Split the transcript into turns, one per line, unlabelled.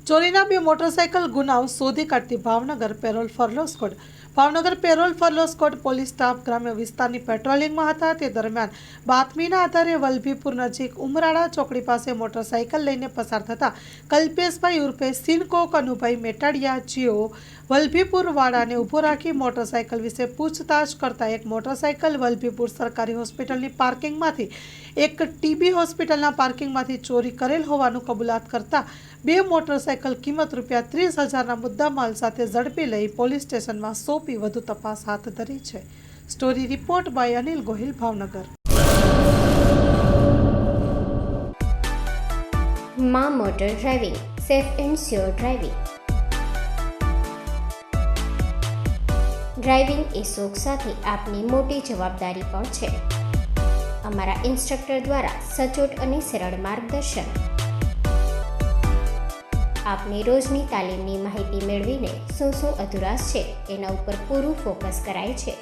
ચોરીના બે મોટરસાયકલ ગુનાઓ શોધી કાઢતી Bhavnagar parole furlough squad. Bhavnagar parole furlough squad police staff ગ્રામ્ય વિસ્તારની પેટ્રોલિંગમાં હતા. તે દરમિયાન બાતમીના આધારે વલભીપુર નજીક ઉમરાળા ચોકડી પાસે મોટરસાયકલ લઈને પસાર થતા કલ્પેશભાઈ ઉર્ફે સિનકો કનુભાઈ મેટાડિયા જેઓ વલભીપુર વાડાને ઊભો રાખી મોટરસાયકલ વિશે પૂછતાછ કરતા એક મોટરસાયકલ વલભીપુર સરકારી હોસ્પિટલની પાર્કિંગમાંથી એક ટીબી હોસ્પિટલના પાર્કિંગમાંથી ચોરી કરેલ હોવાનું કબૂલાત કરતા બે મોટરસાયકલ કિંમત ₹30,000ના મુદ્દામાલ સાથે ઝડપી લઈ પોલીસ સ્ટેશનમાં સોંપી વધુ તપાસ હાથ ધરી છે. Story report by Anil Gohil, Bhavnagar.
માં motor driving, safe and sure driving. Driving એ શોખ સાથે આપની મોટી જવાબદારી પણ છે. અમારા ઇન્સ્ટ્રક્ટર દ્વારા સચોટ અને સરળ માર્ગદર્શન. આપની રોજની તાલીમની માહિતી મેળવીને શું અધુરાશ છે એના ઉપર પૂરું ફોકસ કરાય છે.